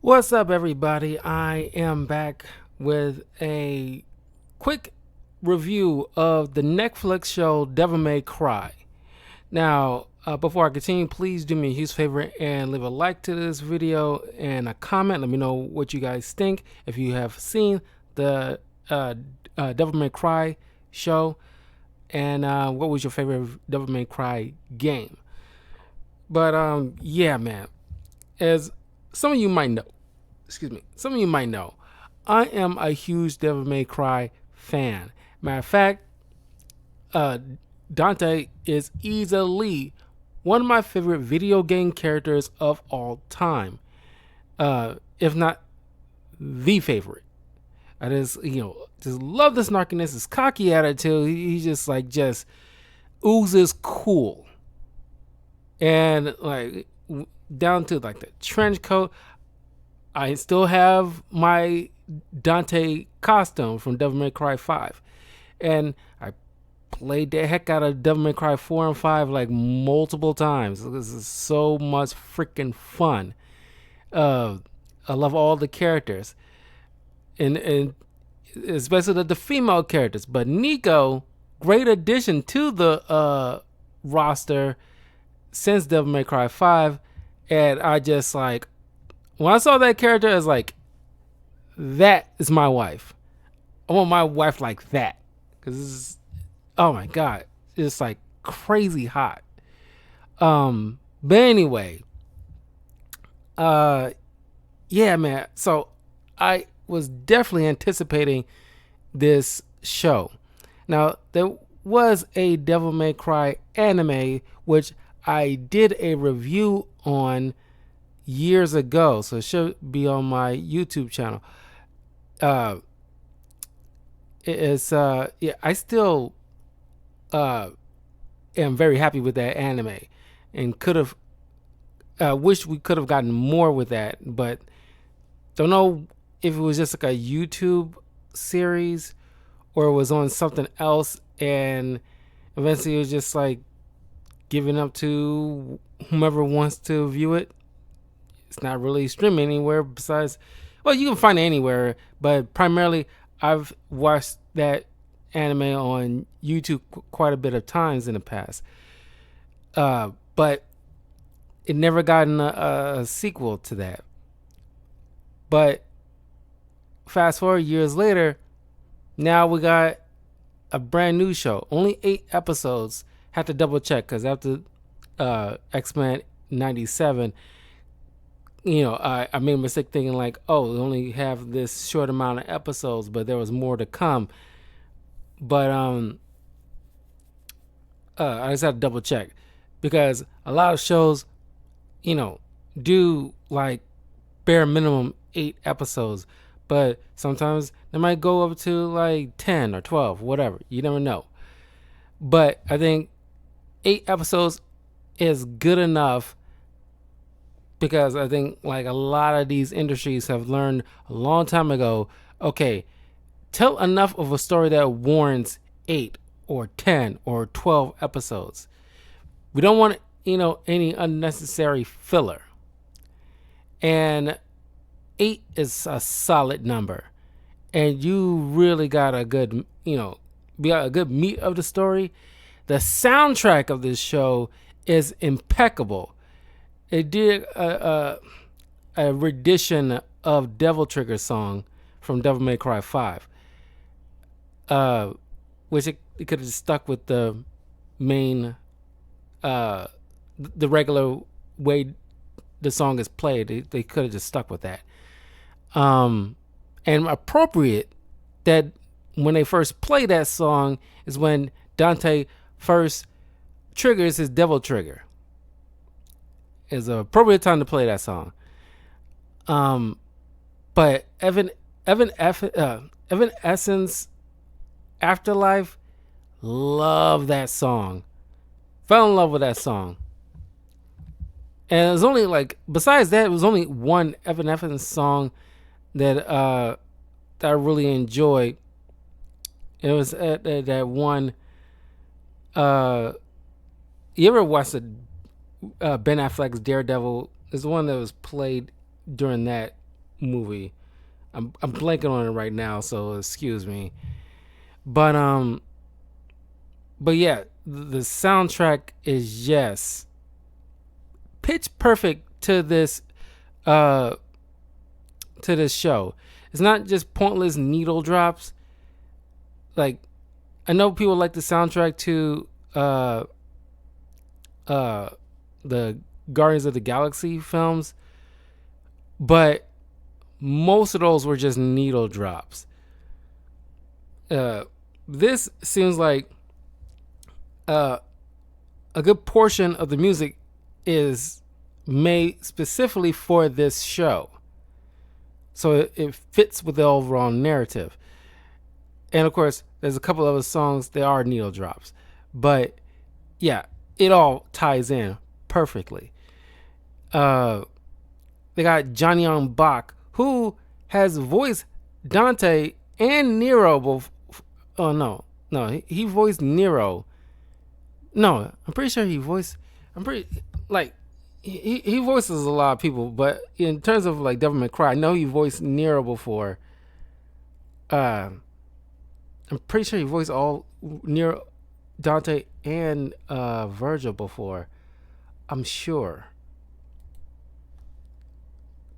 What's up, everybody? I am back with a quick review of the Netflix show Devil May Cry. Now, before I continue, please do me a huge favor and leave a like to this video and a comment. Let me know what you guys think. If you have seen the Devil May Cry show, and what was your favorite Devil May Cry game? But yeah, man, as some of you might know, some of you might know, I am a huge Devil May Cry fan. Matter of fact, uh, Dante is easily one of my favorite video game characters of all time, if not the favorite. I just love this snarkiness, his cocky attitude. He just oozes cool, and like down to like the trench coat. I still have my Dante costume from Devil May Cry 5. And I played the heck out of Devil May Cry 4 and 5 like multiple times. This is so much freaking fun. I love all the characters. And especially the female characters. But Nico, great addition to the roster since Devil May Cry 5. And I just like, when I saw that character, I was like, that is my wife. I want my wife like that. Because this is, oh my God, it's like crazy hot. But anyway, yeah, man. So I was definitely anticipating this show. Now, there was a Devil May Cry anime, which I did a review on years ago, so it should be on my YouTube channel. Yeah, I still am very happy with that anime, and could have wish we could have gotten more with that, but don't know if it was just like a YouTube series or it was on something else, and eventually it was just like giving up to whomever wants to view it. It's not really streaming anywhere besides, well, you can find it anywhere, but primarily I've watched that anime on YouTube quite a bit of times in the past. But it never gotten a sequel to that. But fast forward years later, now we got a brand new show. Only 8 episodes. Have to double check because after X-Men 97, I made a mistake thinking like, oh, we only have this short amount of episodes, but there was more to come. But I just had to double check because a lot of shows, do like bare minimum 8 episodes, but sometimes they might go up to like 10 or 12, whatever. You never know. But I think 8 episodes is good enough, because I think like a lot of these industries have learned a long time ago, okay, tell enough of a story that warrants 8 or 10 or 12 episodes. We don't want, any unnecessary filler. And 8 is a solid number. And you really got a good, be a good meat of the story. The soundtrack of this show is impeccable. It did a rendition of Devil Trigger song from Devil May Cry 5, which it could have stuck with the main, the regular way the song is played. They could have just stuck with that. And appropriate that when they first play that song is when Dante first triggers his Devil Trigger. Is an appropriate time to play that song. But Evanescence Afterlife, love that song. Fell in love with that song. And it was only like, besides that, it was only one Evanescence song that I really enjoyed. It was that one. You ever watched the Ben Affleck's Daredevil? Is the one that was played during that movie. I'm blanking on it right now, so excuse me. But but yeah, the soundtrack is yes, pitch perfect uh to this show. It's not just pointless needle drops. Like I know people like the soundtrack to uh the Guardians of the Galaxy films, but most of those were just needle drops. Uh this seems like uh a good portion of the music is made specifically for this show. So it fits with the overall narrative. And of course, there's a couple other songs that are needle drops. But yeah, it all ties in perfectly. Uh, they got Johnny Young Bach, who has voiced Dante and Nero. Oh, no. No, he voiced Nero. No, I'm pretty sure he voiced. I'm pretty. Like, he voices a lot of people, but in terms of like Devil May Cry, I know he voiced Nero before. I'm pretty sure he voiced all Nero, Dante, and Virgil before. I'm sure.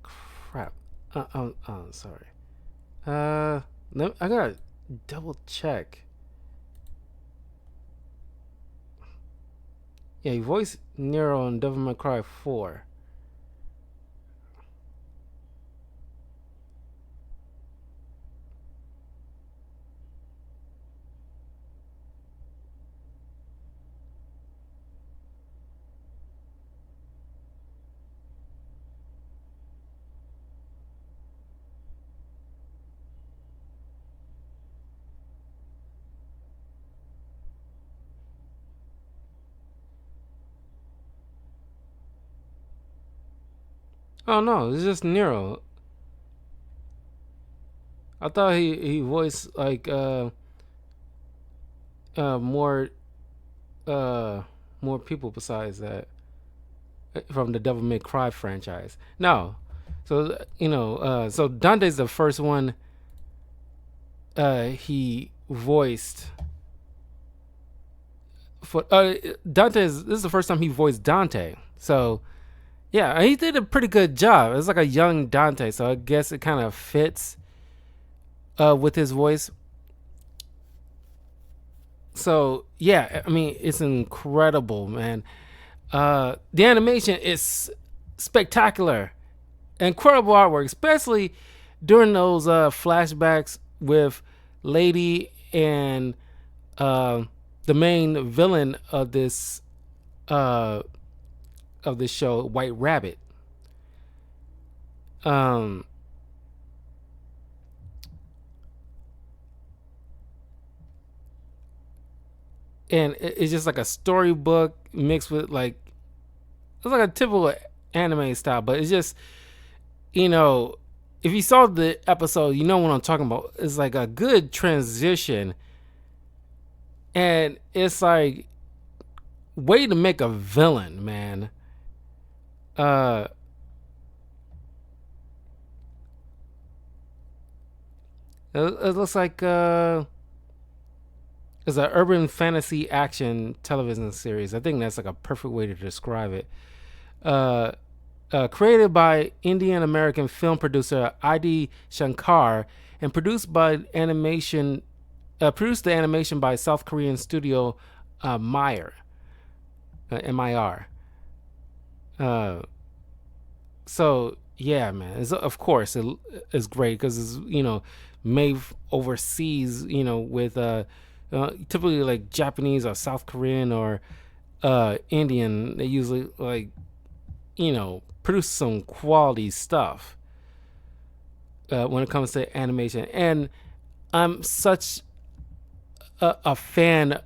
Crap. Sorry. I gotta double check. Yeah, he voiced Nero in Devil May Cry 4. Oh no, it's just Nero. I thought he voiced like more uh more people besides that from the Devil May Cry franchise. No, so so Dante's the first one he voiced for this is the first time he voiced Dante. So yeah, he did a pretty good job. It's like a young Dante, so I guess it kind of fits with his voice. So yeah, I mean it's incredible, man. The animation is spectacular, incredible artwork, especially during those flashbacks with Lady and uh, the main villain uh, of this show, White Rabbit. Um, and it's just like a storybook mixed with like it's like a typical anime style, but it's just you know if you saw the episode, you know what I'm talking about. It's like a good transition, and it's like way to make a villain, man. Uh, it looks like it's an urban fantasy action television series. I think that's like a perfect way to describe it. Uh, created by Indian American film producer I.D. Shankar and produced the animation by South Korean studio Mir, MIR. Uh, so yeah, man, of course it's great because it's made overseas, with typically like Japanese or South Korean or Indian. They usually like produce some quality stuff when it comes to animation, and I'm such a fan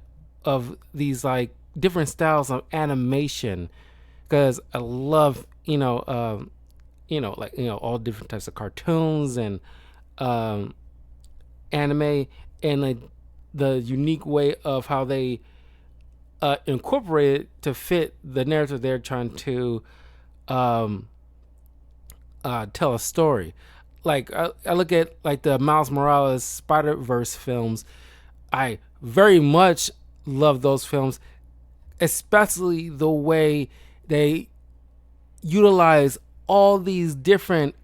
of these like different styles of animation because I love all different types of cartoons and um, anime, and like the unique way of how they incorporate it to fit the narrative they're trying to um, tell a story. like I look at like the Miles Morales Spider-Verse films. I very much love those films, especially the way they utilize all these different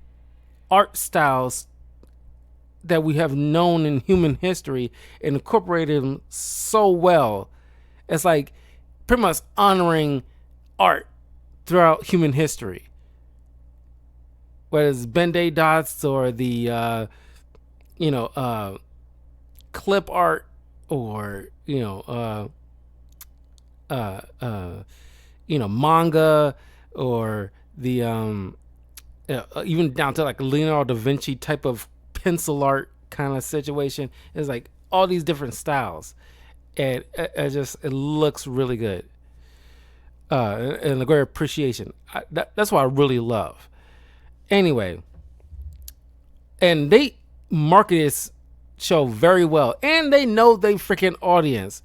art styles that we have known in human history and incorporated them so well. It's like pretty much honoring art throughout human history, whether it's Ben-Day dots or the clip art, or manga, or the even down to like Leonardo da Vinci type of pencil art kind of situation. It's like all these different styles, and it looks really good, and a great appreciation. That's what I really love. Anyway, and they market this show very well, and they know they freaking audience.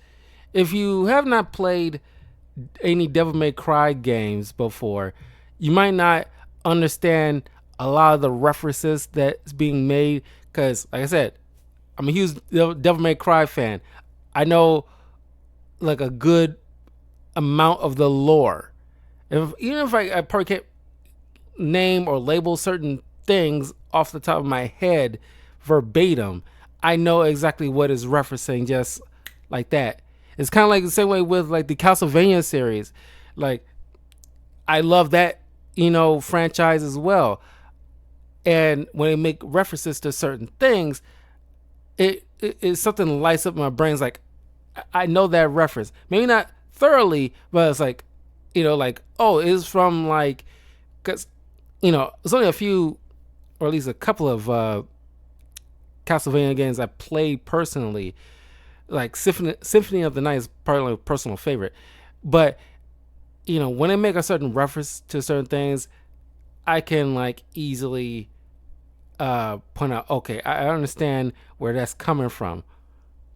If you have not played any Devil May Cry games before, you might not understand a lot of the references that's being made, because like I said, I'm a huge Devil May Cry fan. I know like a good amount of the lore. Even if I probably can't name or label certain things off the top of my head verbatim, I know exactly what is referencing just like that. It's kind of like the same way with like the Castlevania series. Like, I love that, franchise as well. And when they make references to certain things, it's something that lights up my brains. Like, I know that reference. Maybe not thoroughly, but it's like, like, oh, it's from like, because, there's only a few, or at least a couple of Castlevania games I played personally. Like Symphony of the Night is probably my personal favorite. But, when they make a certain reference to certain things, I can like easily point out, okay, I understand where that's coming from.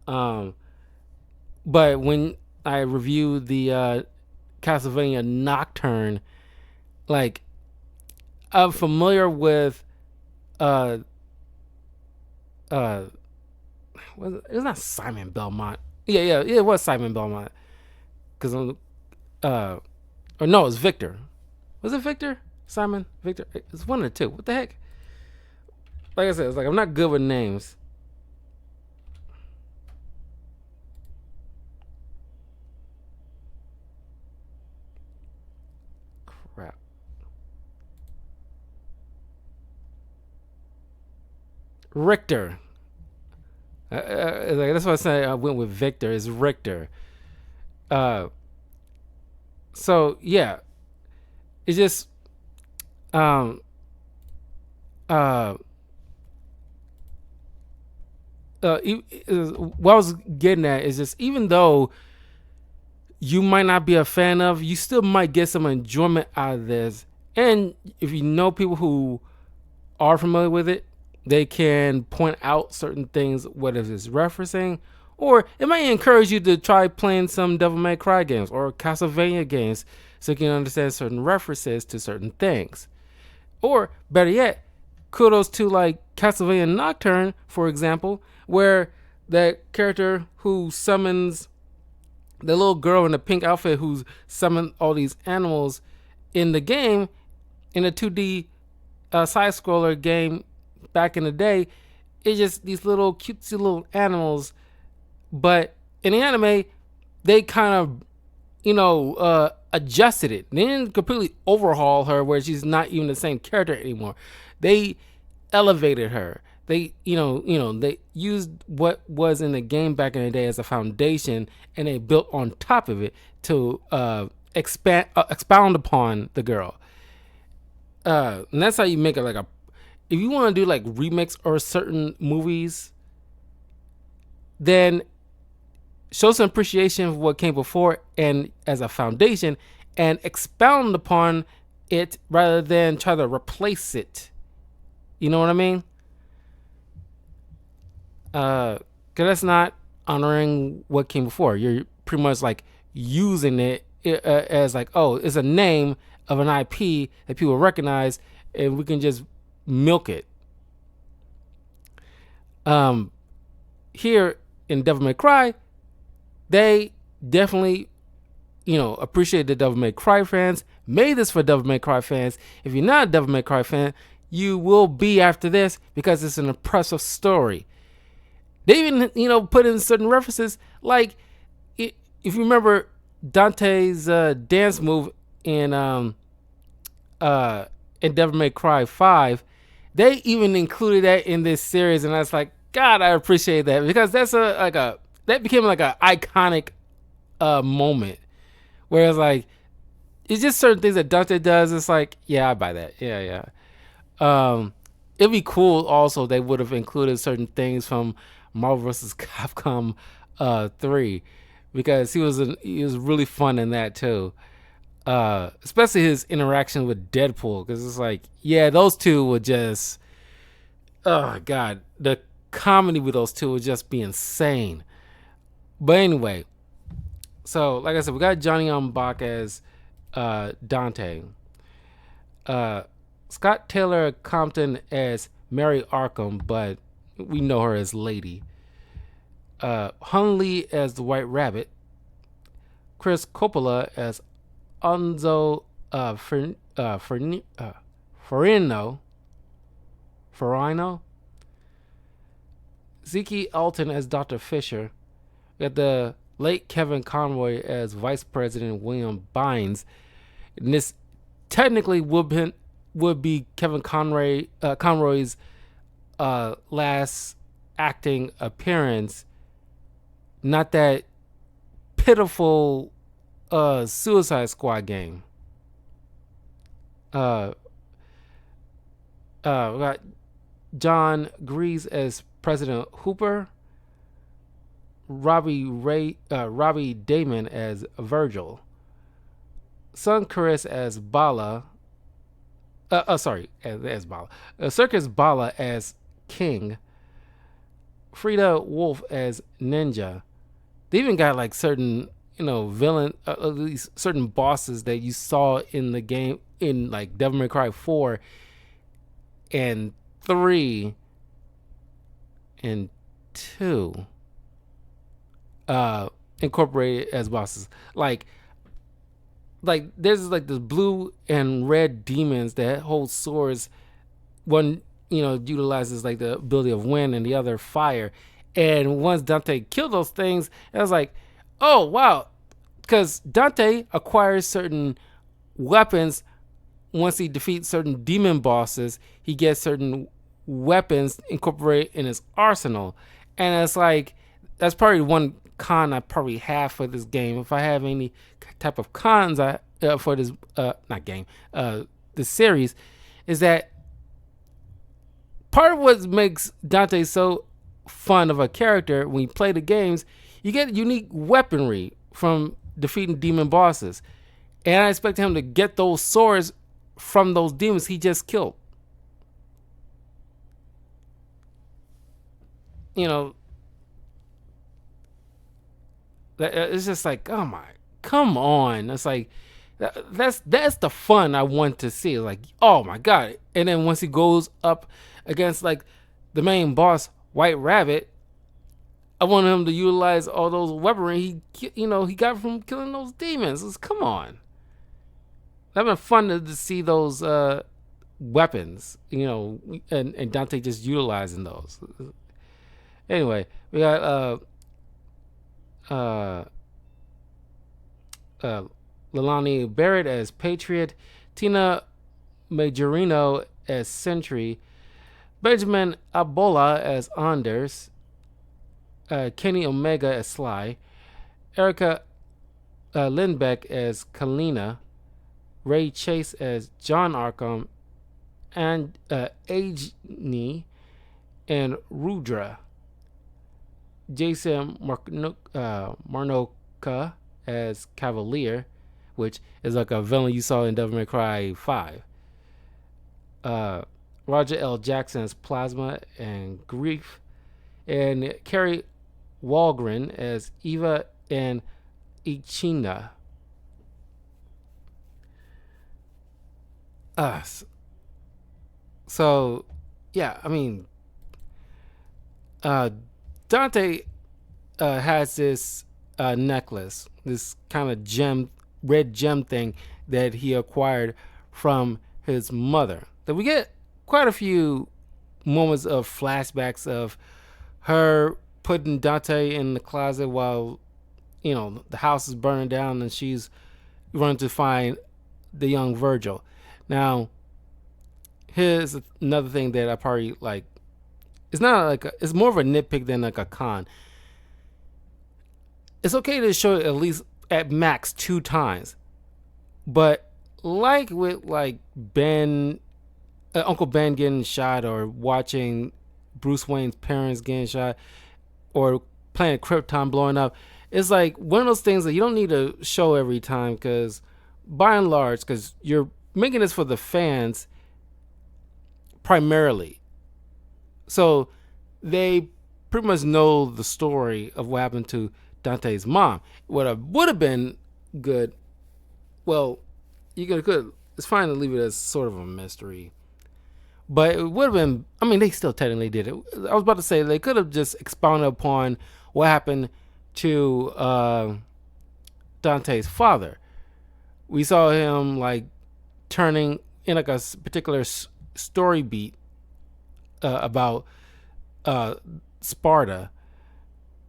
But when I review the Castlevania Nocturne, like, I'm familiar with it's not Simon Belmont. Yeah, it was Simon Belmont. Because or no, it's Victor. Was it Victor? Simon? Victor? It's one of the two. What the heck? Like I said, it's like I'm not good with names. Crap. Richter. That's why I said I went with Victor. It's Richter. So yeah, it's just what I was getting at is just, even though you might not be a fan of, you still might get some enjoyment out of this. And if you know people who are familiar with it, they can point out certain things, whether it's referencing, or it might encourage you to try playing some Devil May Cry games or Castlevania games, so you can understand certain references to certain things. Or better yet, kudos to like Castlevania Nocturne, for example, where that character who summons the little girl in the pink outfit who's summoned all these animals in the game, in a 2D side scroller game back in the day, it's just these little cutesy little animals. But in the anime, they kind of adjusted it. They didn't completely overhaul her where she's not even the same character anymore. They elevated her. They they used what was in the game back in the day as a foundation, and they built on top of it to expound upon the girl. And that's how you make it like a. If you want to do like remakes or certain movies, then show some appreciation for what came before and as a foundation, and expound upon it rather than try to replace it. You know what I mean? Because that's not honoring what came before. You're pretty much like using it as like, oh, it's a name of an IP that people recognize, and we can just milk it. Um, Here in Devil May Cry, they definitely, appreciate the Devil May Cry fans, made this for Devil May Cry fans. If you're not a Devil May Cry fan, you will be after this because it's an impressive story. They even, put in certain references, like if you remember Dante's dance move in Devil May Cry 5, they even included that in this series, and I was like, God, I appreciate that because that's that became like a iconic moment where it's like it's just certain things that Dante does. It's like, yeah, I buy that. Yeah, yeah. It'd be cool also they would have included certain things from Marvel vs. Capcom 3 because he was really fun in that too. Especially his interaction with Deadpool, because it's like, yeah, those two would just, oh god, the comedy with those two would just be insane. But anyway, so like I said, we got Johnny Bach as Dante, Scott Taylor Compton as Mary Arkham, but we know her as Lady, Hun Lee as the White Rabbit, Chris Coppola as Enzo Farino, Zeke Alton as Dr. Fisher. We got the late Kevin Conroy as Vice President William Bynes. And this technically would be Kevin Conroy's last acting appearance. Not that pitiful Suicide Squad game. We got John Grease as President Hooper, Robbie Damon as Virgil, Sun Chris as Bala. As Bala. Circus Bala as King, Frida Wolf as Ninja. They even got like certain villain, at least certain bosses that you saw in the game in like Devil May Cry 4 and 3 and 2 incorporated as bosses. Like there's like this blue and red demons that hold swords. One utilizes like the ability of wind and the other fire. And once Dante killed those things, I was like, oh wow, because Dante acquires certain weapons once he defeats certain demon bosses. He gets certain weapons incorporated in his arsenal, and it's like that's probably one con I probably have for this game. If I have any type of cons for this not game this series, is that part of what makes Dante so fun of a character when you play the games, you get unique weaponry from defeating demon bosses. And I expect him to get those swords from those demons he just killed. It's just like, oh my, come on. It's like, that's the fun I want to see. Like, oh my God. And then once he goes up against like the main boss, White Rabbit, I want him to utilize all those weaponry he got from killing those demons. Come on. That'd been fun to see those weapons, and Dante just utilizing those. Anyway, we got Leilani Barrett as Patriot, Tina Majorino as Sentry, Benjamin Abola as Anders, Kenny Omega as Sly, Erica Lindbeck as Kalina, Ray Chase as John Arkham, and Ajni and Rudra, Jason Marnoka as Cavalier, which is like a villain you saw in Devil May Cry 5. Roger L. Jackson as Plasma and Grief, and Carrie Walgren as Eva and Ichina. So, yeah, I mean, uh, Dante has this necklace, this kind of red gem thing that he acquired from his mother. That we get quite a few moments of flashbacks of her putting Dante in the closet while the house is burning down and she's running to find the young Virgil. Now, here's another thing that I probably like. It's not like it's more of a nitpick than like a con. It's okay to show it at least at max 2 times, but like with like Uncle Ben getting shot, or watching Bruce Wayne's parents getting shot, or Planet Krypton blowing up, it's like one of those things that you don't need to show every time, because by and large, because you're making this for the fans primarily, so they pretty much know the story of what happened to Dante's mom. What would have been good, well, you could. It's fine to leave it as sort of a mystery, but it would have been. I mean, they still technically did it. I was about to say they could have just expounded upon what happened to Dante's father. We saw him like turning in like a particular story beat about Sparta.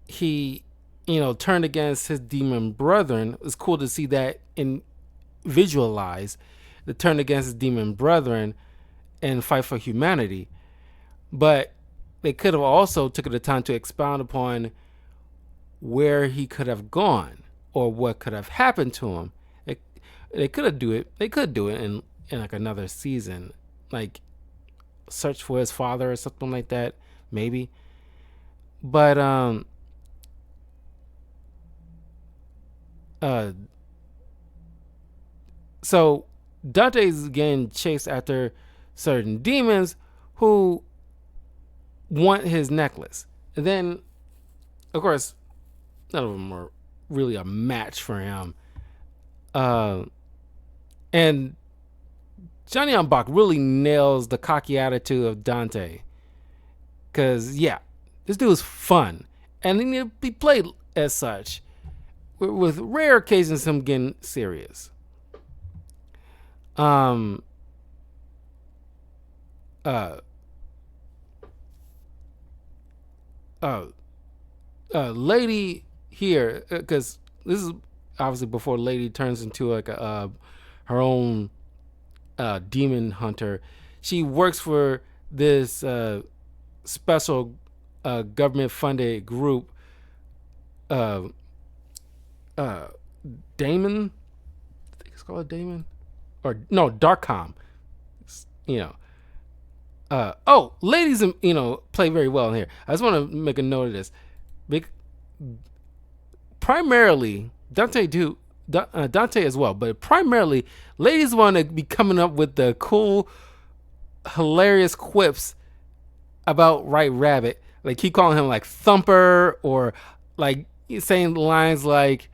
He, turned against his demon brethren. It was cool to see that in visualize the turn against his demon brethren and fight for humanity. But they could have also taken the time to expound upon where he could have gone or what could have happened to him. They could do it in like another season, like search for his father or something like that, maybe. But so Dante's getting chased after certain demons who want his necklace. And then, of course, none of them are really a match for him. And Johnny on Bach really nails the cocky attitude of Dante. Because, yeah, this dude is fun. And he need to be played as such. With rare occasions him getting serious. Lady here, because this is obviously before Lady turns into like her own demon hunter. She works for this special government funded group, Damon. I think it's called Damon, or no, Darkcom. Ladies, play very well in here. I just want to make a note of this. Primarily, Dante as well, but primarily, ladies want to be coming up with the cool, hilarious quips about White Rabbit. Like, keep calling him like Thumper, or like saying lines like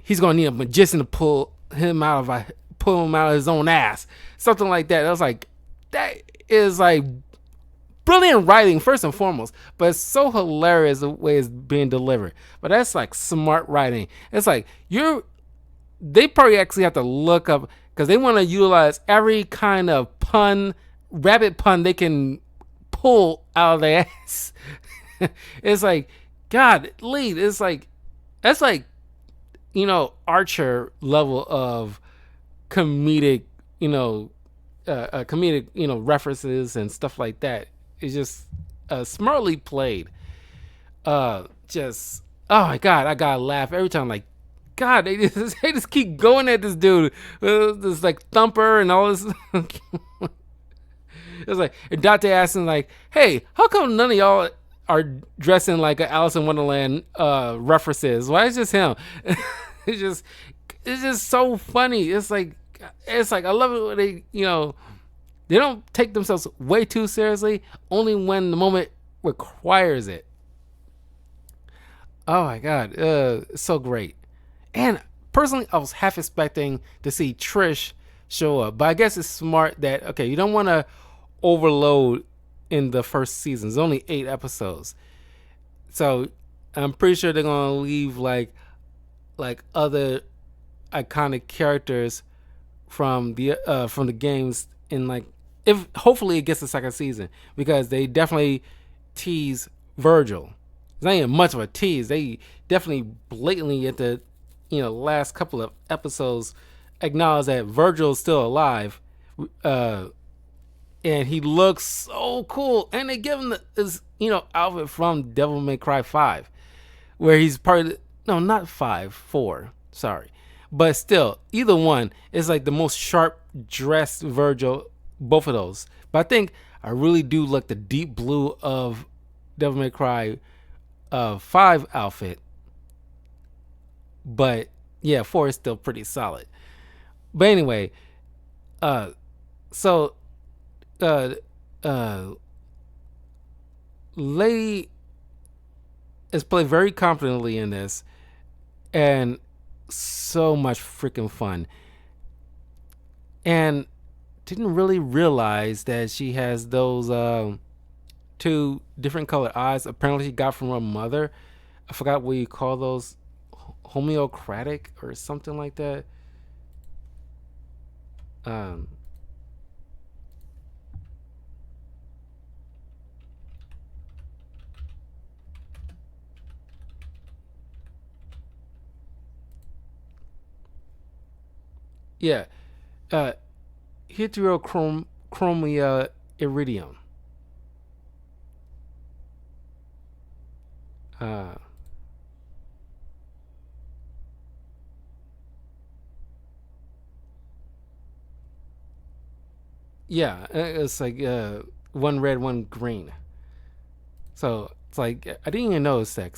he's gonna need a magician to pull him out of his own ass, something like that. I was like, that is like brilliant writing first and foremost, but it's so hilarious the way it's being delivered. But that's like smart writing. It's like they probably actually have to look up, because they want to utilize every kind of rabbit pun they can pull out of their ass. It's like, God, lead. It's like, that's like, Archer level of comedic, references and stuff like that. It's just smartly played. Just, oh my God, I gotta laugh every time. Like, God, they just keep going at this dude. This like Thumper and all this. It's like, and Dante asking like, hey, how come none of y'all are dressing like an Alice in Wonderland references? Why is just him? It's just so funny. It's like I love it when they don't take themselves way too seriously, only when the moment requires it. Oh my God, it's so great. And personally, I was half expecting to see Trish show up, but I guess it's smart that, okay, you don't want to overload in the first season. There's only 8 episodes. So I'm pretty sure they're gonna leave like other iconic characters from the games in like, if hopefully it gets a second season, because they definitely tease Virgil. It's not even much of a tease. They definitely blatantly at the last couple of episodes acknowledge that Virgil's still alive, uh, and he looks so cool. And they give him this outfit from Devil May Cry 5, where he's part of no, not 5, 4. Sorry, but still, either one is like the most sharp dressed Virgil. Both of those, but I think I really do like the deep blue of Devil May Cry 5 outfit. But yeah, 4 is still pretty solid. But anyway, uh, so uh, uh, Lady is played very confidently in this, and so much freaking fun. And didn't really realize that she has those two different colored eyes. Apparently, she got from her mother. I forgot what you call those, homeocratic or something like that. Um, yeah, uh, heterochromia iridium. Uh, yeah, it's like one red, one green. So it's like I didn't even notice that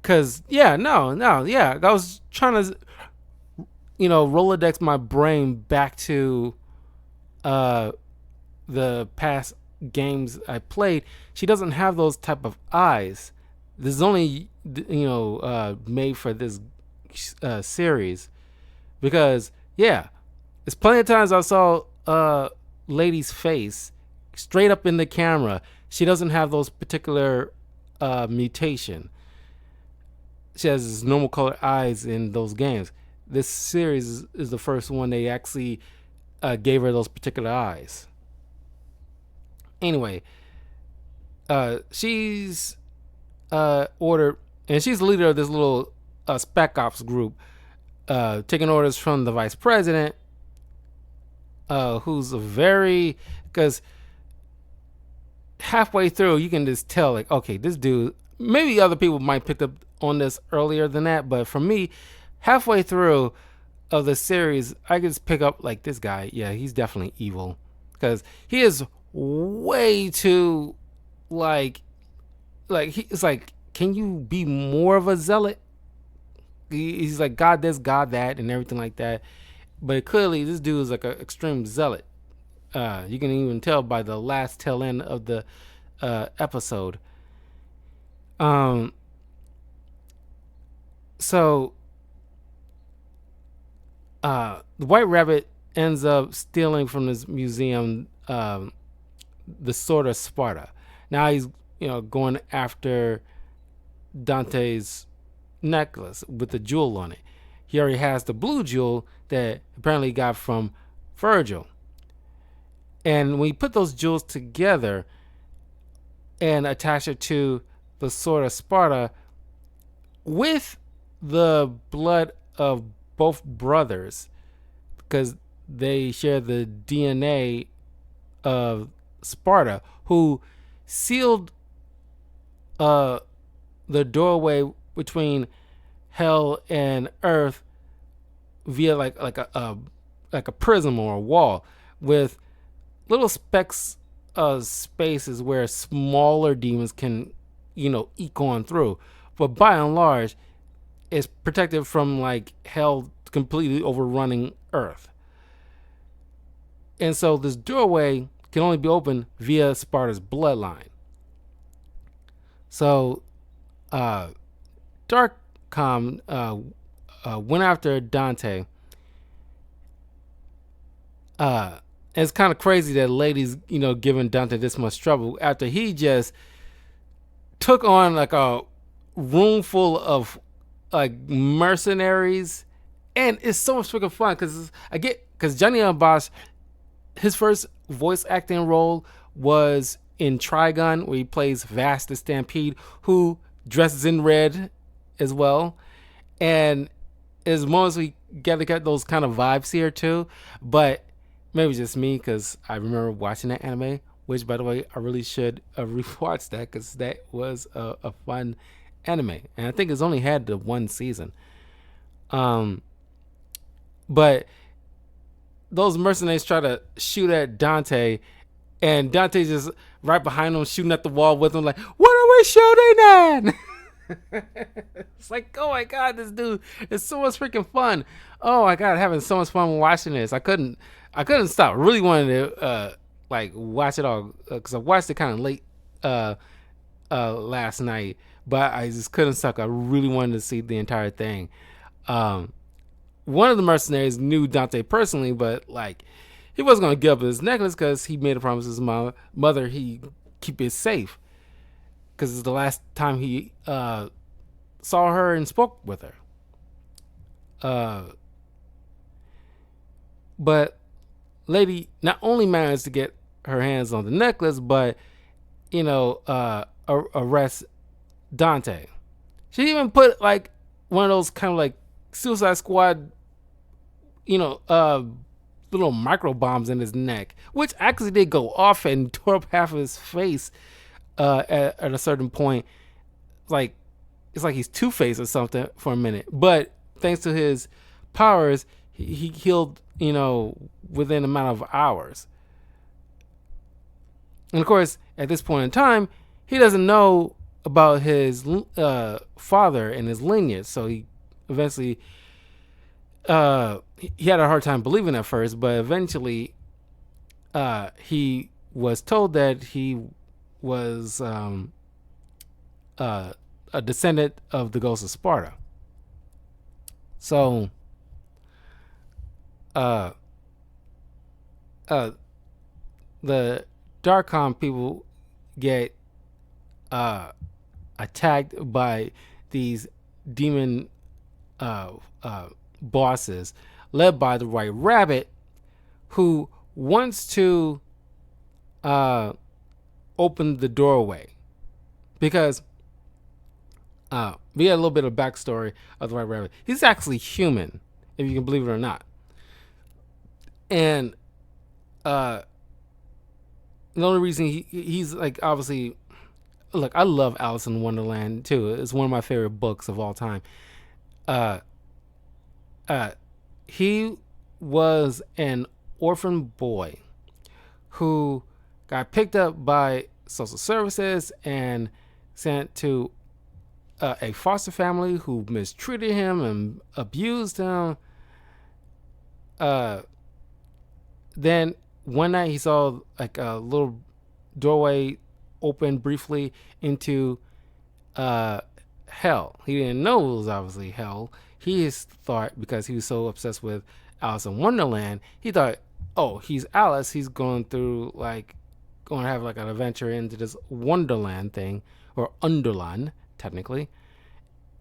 cause yeah, no, yeah, I was trying to Rolodex my brain back to uh the past games I played. She doesn't have those type of eyes. This is only made for this series, because yeah, there's plenty of times I saw lady's face straight up in the camera. She doesn't have those particular mutation. She has normal colored eyes in those games. This series is the first one they actually gave her those particular eyes. Anyway, she's ordered, and she's the leader of this little spec ops group, taking orders from the vice president, who's a very, because halfway through you can just tell, like, okay, this dude. Maybe other people might pick up on this earlier than that, but for me, halfway through of the series, I could just pick up like, this guy. Yeah, he's definitely evil, because he is way too like he's like, can you be more of a zealot? He's like, God this, God that, and everything like that. But clearly, this dude is like an extreme zealot. You can even tell by the last tail end of the episode. Um, so the White Rabbit ends up stealing from this museum the Sword of Sparta. Now he's going after Dante's necklace with the jewel on it. He already has the blue jewel that apparently he got from Virgil. And when you put those jewels together and attach it to the Sword of Sparta with the blood of both brothers, because they share the DNA of Sparta, who sealed the doorway between hell and earth via like a prism or a wall with little specks of spaces where smaller demons can eke on through, but by and large it's protected from like hell completely overrunning earth. And so this doorway can only be opened via Sparta's bloodline. So Darkcom went after Dante. It's kind of crazy that ladies, giving Dante this much trouble after he just took on like a room full of like mercenaries, and it's so much freaking fun because Johnny Bosch, his first voice acting role was in Trigun, where he plays Vast the Stampede, who dresses in red as well. And as moments we get those kind of vibes here too, but maybe just me because I remember watching that anime. Which, by the way, I really should rewatch that because that was a fun anime, and I think it's only had the one season. Um, but those mercenaries try to shoot at Dante, and Dante's just right behind him, shooting at the wall with him, like, "What are we shooting at?" It's like, oh my god, this dude is so much freaking fun. Oh my god, having so much fun watching this. I couldn't stop. Really wanted to like watch it all because I watched it kind of late last night, but I just couldn't stop. I really wanted to see the entire thing. Um, One of the mercenaries knew Dante personally, but like he wasn't gonna give up his necklace because he made a promise to his mother he keep it safe because it's the last time he saw her and spoke with her. Uh, but Lady not only managed to get her hands on the necklace, but arrest Dante. She even put like one of those kind of like Suicide Squad, you know, uh, little micro bombs in his neck, which actually did go off and tore up half of his face at a certain point. Like it's like he's Two-Face or something for a minute, but thanks to his powers, he healed, within a matter of hours. And of course, at this point in time, he doesn't know about his father and his lineage, so he eventually he had a hard time believing at first, but eventually he was told that he was a descendant of the ghost of Sparta. So uh, uh, the Darkon people get attacked by these demon bosses led by the White Rabbit, who wants to open the doorway because we had a little bit of backstory of the White Rabbit. He's actually human, if you can believe it or not. And the only reason he's like, obviously, look, I love Alice in Wonderland too. It's one of my favorite books of all time. He was an orphan boy who got picked up by social services and sent to a foster family who mistreated him and abused him. Then one night he saw like a little doorway open briefly into hell. He didn't know it was obviously hell. He just thought, because he was so obsessed with Alice in Wonderland, he thought, oh, he's Alice. He's going to have like an adventure into this Wonderland thing, or Underland, technically.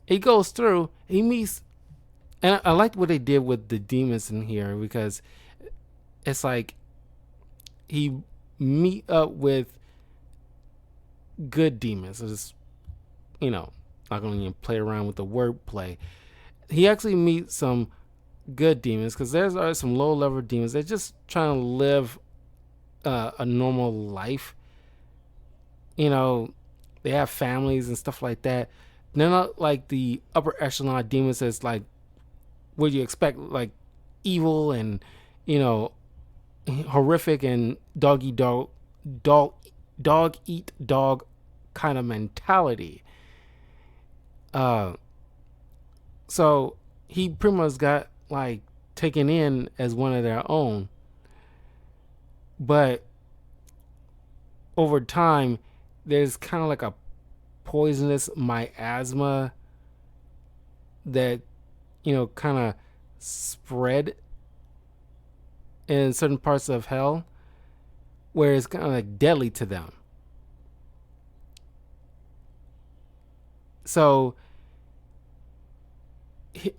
He goes through, he meets, and I liked what they did with the demons in here, because it's like he meet up with good demons. It's, not going to even play around with the wordplay. He actually meets some good demons, because there's some low level demons. They're just trying to live a normal life. They have families and stuff like that. They're not like the upper echelon demons that's like what you expect, like evil and horrific and dog eat dog kind of mentality. So he pretty much got like taken in as one of their own, but over time there's kind of like a poisonous miasma that kind of spread in certain parts of hell, where it's kind of like deadly to them. So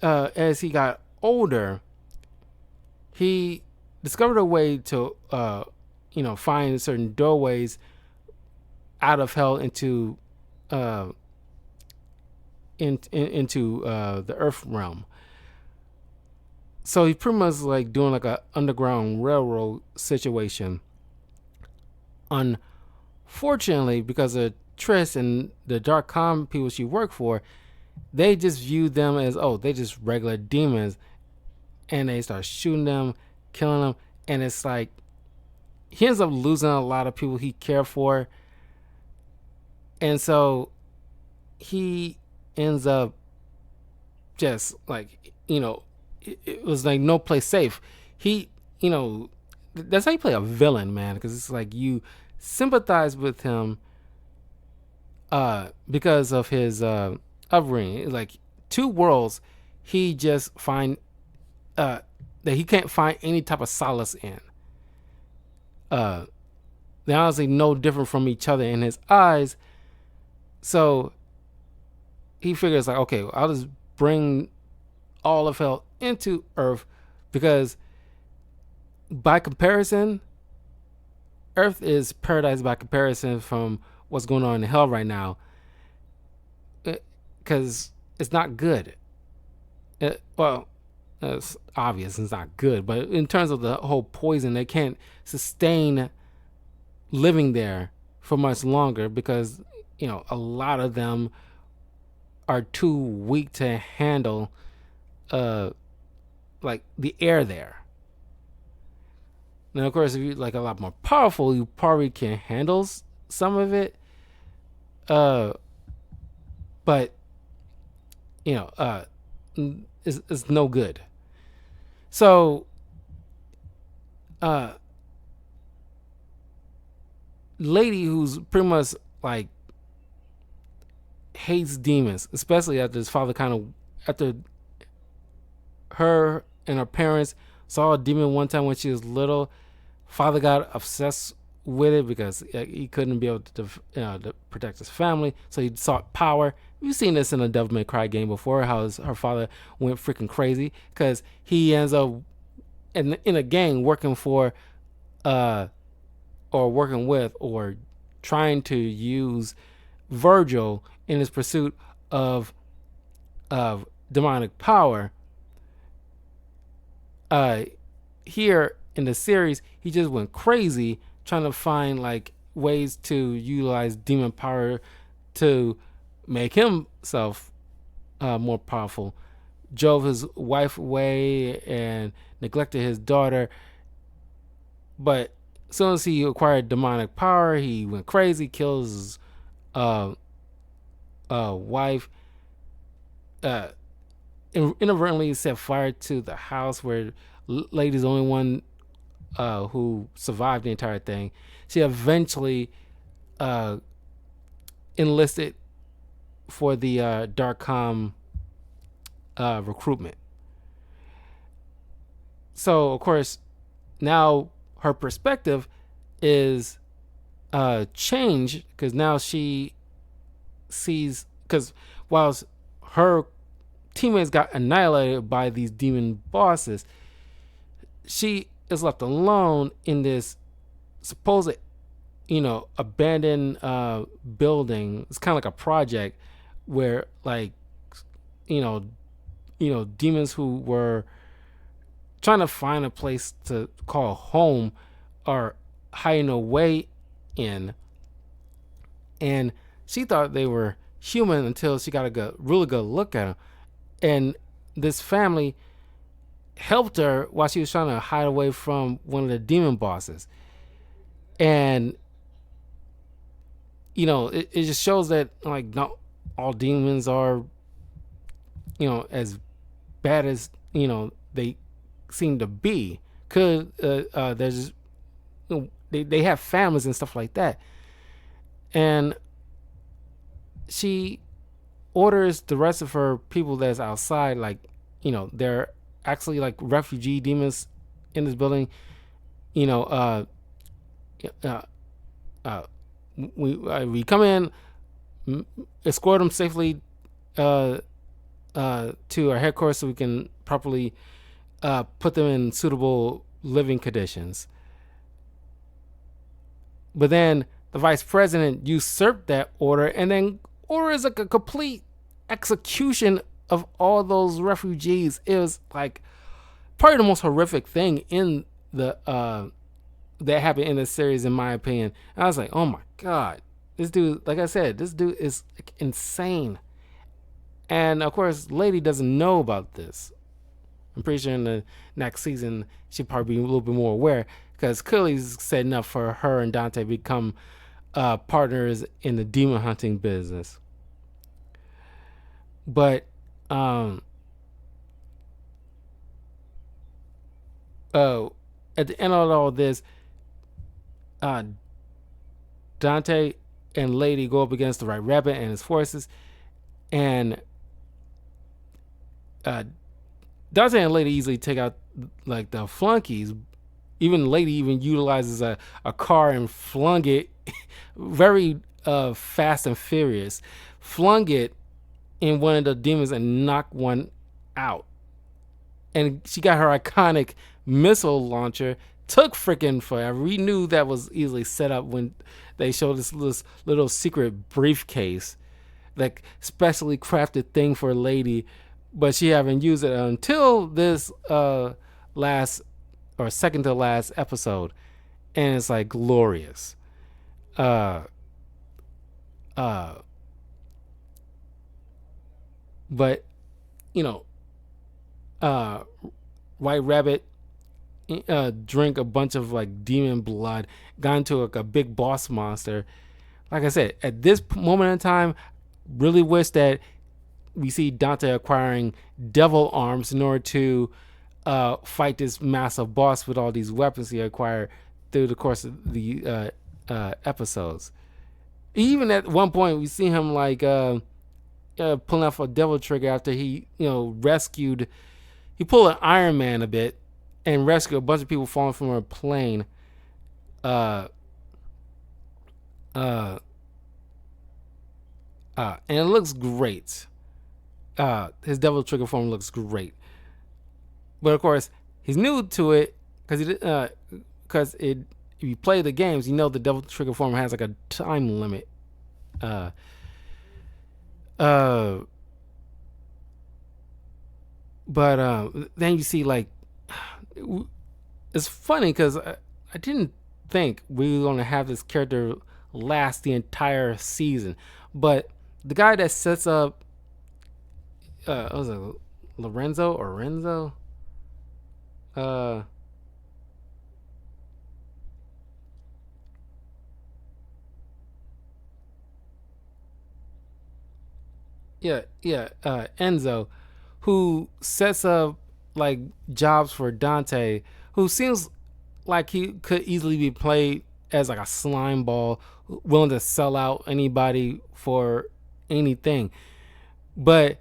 as he got older, he discovered a way to find certain doorways out of hell into uh, into the earth realm. So he pretty much like doing like a underground railroad situation. Unfortunately, because of Triss and the Dark Com people she worked for, they just viewed them as, oh, they just regular demons, and they start shooting them, killing them, and it's like he ends up losing a lot of people he cared for, and so he ends up just like it was like no place safe. He that's how you play a villain, man, because it's like you sympathize with him because of his upbringing. Like two worlds, he just find that he can't find any type of solace in. They're honestly no different from each other in his eyes. So he figures like, okay, I'll just bring all of hell into Earth, because by comparison, Earth is paradise by comparison from what's going on in hell right now, because it's not good. Well, it's obvious it's not good, but in terms of the whole poison, they can't sustain living there for much longer because a lot of them are too weak to handle like the air there. Now, of course, if you're like a lot more powerful, you probably can handle some of it. But it's no good. So, lady who's pretty much like hates demons, especially after his father after her and her parents saw a demon one time when she was little. Father got obsessed with it because he couldn't be able to protect his family, so he sought power. We've seen this in a Devil May Cry game before, how her father went freaking crazy because he ends up in a gang working for or working with or trying to use Virgil in his pursuit of demonic power. Here in the series, he just went crazy trying to find like ways to utilize demon power to make himself more powerful. Drove his wife away and neglected his daughter. But as soon as he acquired demonic power, he went crazy, kills his wife, inadvertently set fire to the house where lady's the only one who survived the entire thing. She eventually enlisted for the Darkcom recruitment. So, of course, now her perspective is changed because now she sees, because whilst her teammates got annihilated by these demon bosses, she is left alone in this supposed abandoned building. It's kind of like a project where like demons who were trying to find a place to call home are hiding away in. And she thought they were human until she got a really good look at them. And this family helped her while she was trying to hide away from one of the demon bosses. And it just shows that like not all demons are as bad as they seem to be. Could there's they have families and stuff like that. And she orders the rest of her people that's outside, like they're actually like refugee demons in this building. We come in, escort them safely uh, to our headquarters so we can properly put them in suitable living conditions. But then the vice president usurped that order and then orders like a complete execution of all those refugees. It was like probably the most horrific thing in the that happened in the series, in my opinion. And I was like, oh my god, this dude, like I said, this dude is like insane. And of course, Lady doesn't know about this. I'm pretty sure in the next season she'll probably be a little bit more aware, because clearly it's setting up for her and Dante become partners in the demon hunting business. But at the end of all this, Dante and Lady go up against the White Rabbit and his forces, and Dante and Lady easily take out like the flunkies. Even Lady even utilizes a car and flung it very fast and furious, flung it in one of the demons and knocked one out. And she got her iconic missile launcher. Took freaking forever. We knew that was easily set up when they showed this little secret briefcase, like specially crafted thing for a Lady, but she haven't used it until this last or second to last episode, and it's like glorious. But you know, White Rabbit drink a bunch of like demon blood, got into like a big boss monster. Like I said, at this moment in time, really wish that we see Dante acquiring devil arms in order to fight this massive boss with all these weapons he acquired through the course of the episodes. Even at one point, we see him like pulling off a devil trigger after he, rescued. He pulled an Iron Man a bit and rescued a bunch of people falling from a plane. And it looks great. His devil trigger form looks great, but of course he's new to it because if you play the games, you know the devil trigger form has like a time limit. But then you see like it's funny because I didn't think we were gonna have this character last the entire season, but the guy that sets up what was it, Lorenzo or Renzo? Enzo, who sets up like jobs for Dante, who seems like he could easily be played as like a slime ball, willing to sell out anybody for anything. But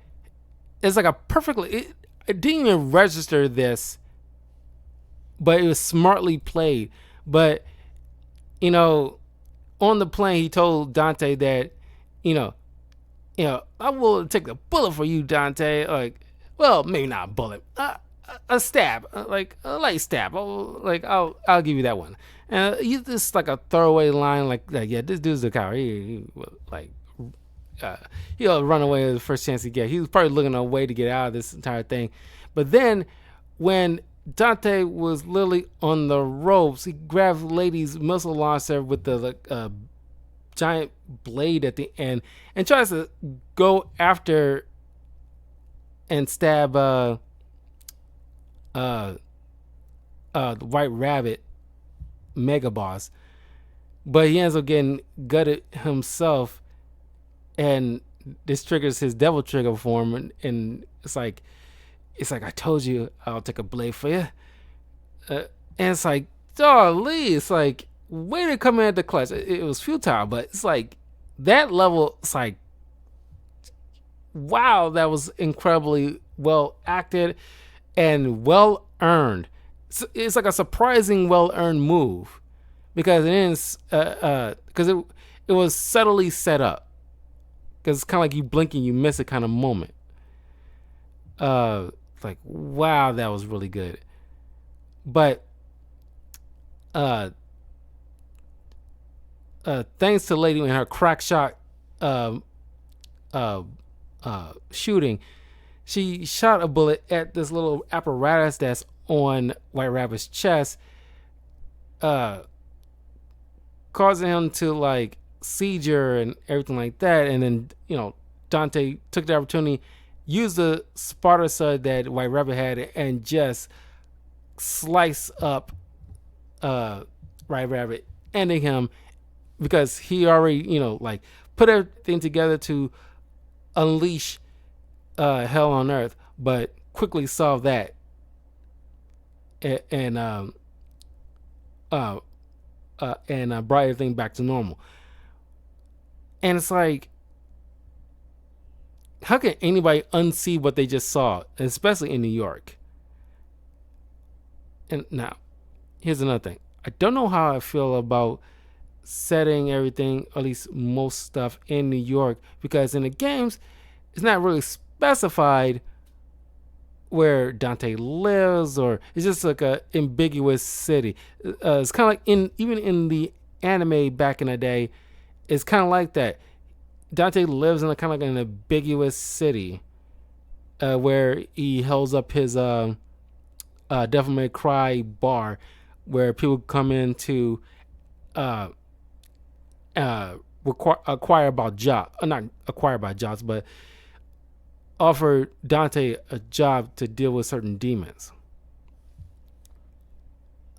it's like a perfectly, it didn't even register this, but it was smartly played. But on the plane he told Dante that I will take a bullet for you, Dante. Like, well, maybe not a bullet, a stab, like a light stab. I'll give you that one. And you just like a throwaway line, like yeah, this dude's a coward. He'll run away the first chance he gets. He was probably looking a way to get out of this entire thing. But then when Dante was literally on the ropes, he grabbed Lady's missile launcher with the giant blade at the end and tries to go after and stab the White Rabbit mega boss, but he ends up getting gutted himself, and this triggers his devil trigger form, and it's like I told you I'll take a blade for you, and it's like, golly, it's like, way to come in at the clutch. It was futile, but it's like that level. It's like, wow, that was incredibly well acted and well earned. It's like a surprising well earned move because it is because it was subtly set up. because it's kind of like you blink and you miss it kind of moment. Like, wow, that was really good. But uh, thanks to Lady and her crack shot uh, uh, shooting, she shot a bullet at this little apparatus that's on White Rabbit's chest, uh, causing him to like seizure and everything like that. And then Dante took the opportunity, used the Sparta Sud that White Rabbit had, and just slice up White Rabbit, ending him because he already like put everything together to unleash hell on earth, but quickly solved that and brought everything back to normal. And it's like, how can anybody unsee what they just saw, especially in New York? And now, here's another thing. I don't know how I feel about setting everything, at least most stuff, in New York, because in the games, it's not really specified where Dante lives, or it's just like a ambiguous city. It's kind of like even in the anime back in the day, it's kind of like that. Dante lives in a kind of like an ambiguous city, where he holds up his Devil May Cry bar, where people come in to acquire about jobs, not acquire about jobs, but offer Dante a job to deal with certain demons.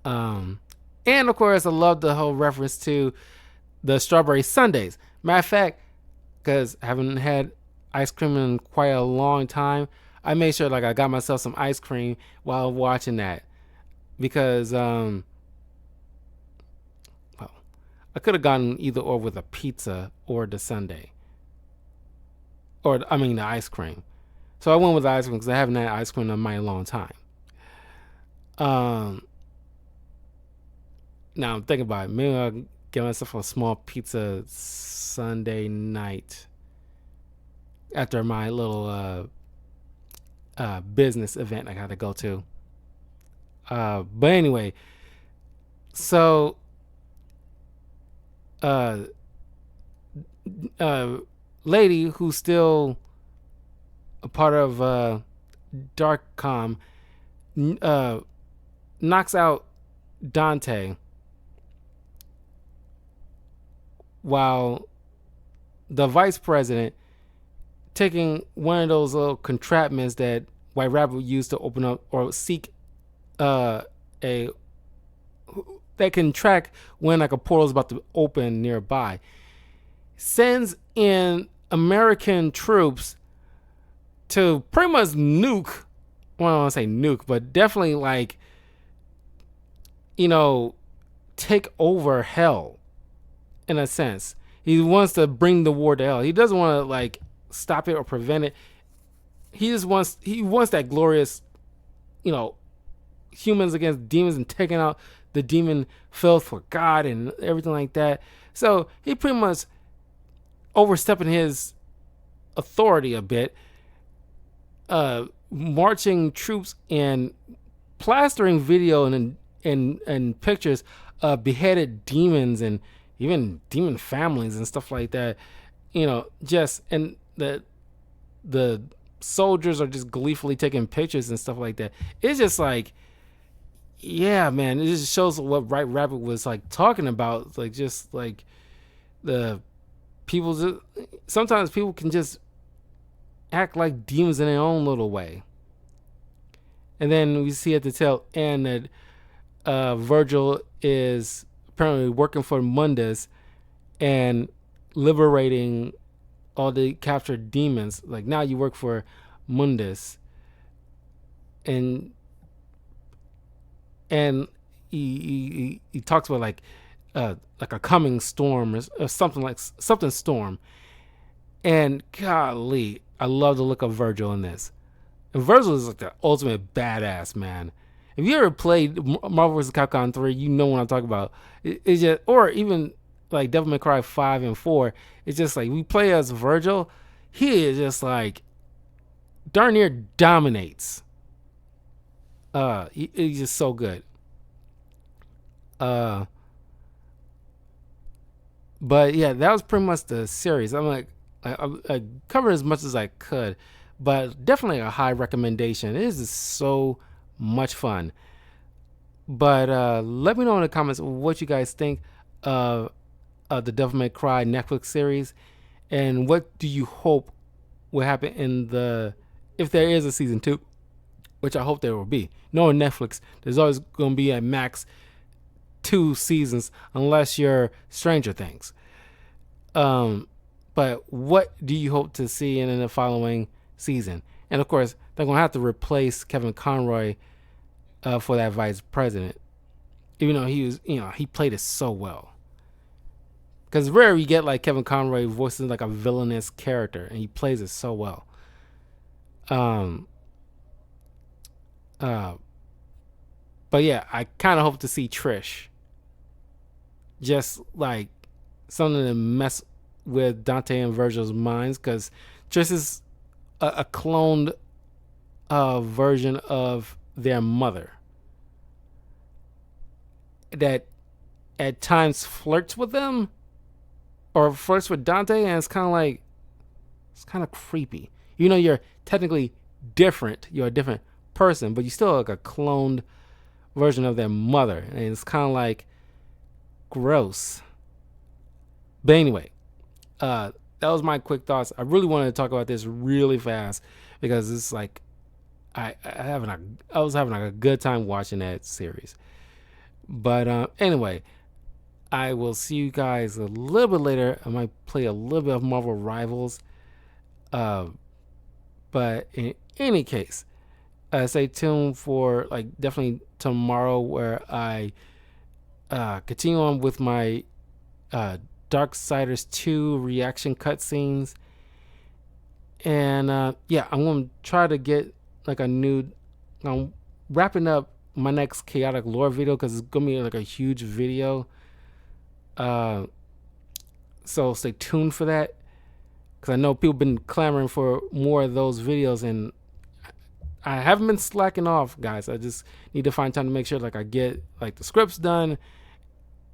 And of course, I love the whole reference to the strawberry sundaes. Matter of fact, because I haven't had ice cream in quite a long time, I made sure like I got myself some ice cream while watching that, because well, I could have gotten either or with a pizza or the sundae, or the ice cream. So I went with the ice cream because I haven't had ice cream in a mighty long time. Now I'm thinking about it. Maybe I'll get myself a small pizza Sunday night after my little business event I got to go to. But anyway, so lady who's still a part of Darkcom knocks out Dante while the vice president taking one of those little contraptions that White Rabbit used to open up or seek a that can track when like a portal is about to open nearby, sends in American troops to pretty much nuke, well, I don't want to say nuke, but definitely like, take over hell in a sense. He wants to bring the war to hell. He doesn't want to like stop it or prevent it. He wants that glorious, humans against demons and taking out the demon filth for God and everything like that. So he pretty much overstepping his authority a bit, marching troops and plastering video and pictures of beheaded demons and even demon families and stuff like that. Just, and the soldiers are just gleefully taking pictures and stuff like that. It's just like, yeah, man, it just shows what White Rabbit was like talking about. It's like, just like the people, sometimes people can just act like demons in their own little way. And then we see at the tail end that Virgil is apparently working for Mundus and liberating all the captured demons. Like, now you work for Mundus, and he talks about like a coming storm or something storm. And golly, I love the look of Virgil in this. And Virgil is like the ultimate badass, man. If you ever played Marvel vs. Capcom 3, you know what I'm talking about. It's just, or even like Devil May Cry 5 and 4, it's just like we play as Virgil. He is just like darn near dominates. He's just so good. Uh, but yeah, that was pretty much the series. I'm like, I covered as much as I could, but definitely a high recommendation. It is so much fun. But let me know in the comments what you guys think of the Devil May Cry Netflix series, and what do you hope will happen in the, if there is a season 2, which I hope there will be. Knowing Netflix, there's always going to be a max 2 seasons unless you're Stranger Things. But what do you hope to see in the following season? And of course, they're going to have to replace Kevin Conroy for that vice president, even though he was, he played it so well. Because rare you get like Kevin Conroy voicing like a villainous character, and he plays it so well. But yeah, I kind of hope to see Trish. Just like something to mess with Dante and Virgil's minds, because Trish is a cloned version of their mother that at times flirts with them or flirts with Dante, and it's kind of creepy. You're technically different. You're a different person, but you're still like a cloned version of their mother, and it's kind of like gross. But anyway, that was my quick thoughts. I really wanted to talk about this really fast because it's like I was having a good time watching that series. But anyway, I will see you guys a little bit later. I might play a little bit of Marvel Rivals. But in any case, stay tuned for like definitely tomorrow, where I continue on with my Darksiders 2 reaction cutscenes. And yeah, I'm going to try to get like I'm wrapping up my next Chaotic Lore video because it's going to be like a huge video. So stay tuned for that, because I know people been clamoring for more of those videos, and I haven't been slacking off, guys. I just need to find time to make sure like I get like the scripts done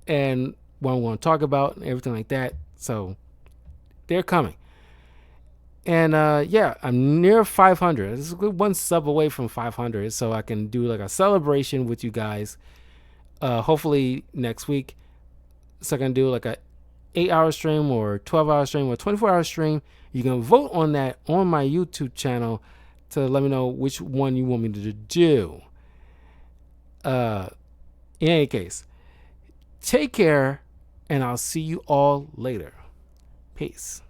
and what I'm going to talk about and everything like that. So they're coming. And yeah, I'm near 500. This is one sub away from 500, so I can do like a celebration with you guys. Hopefully next week, so I can do like a 8-hour stream or 12-hour stream or 24-hour stream. You can vote on that on my YouTube channel to let me know which one you want me to do. In any case, take care, and I'll see you all later. Peace.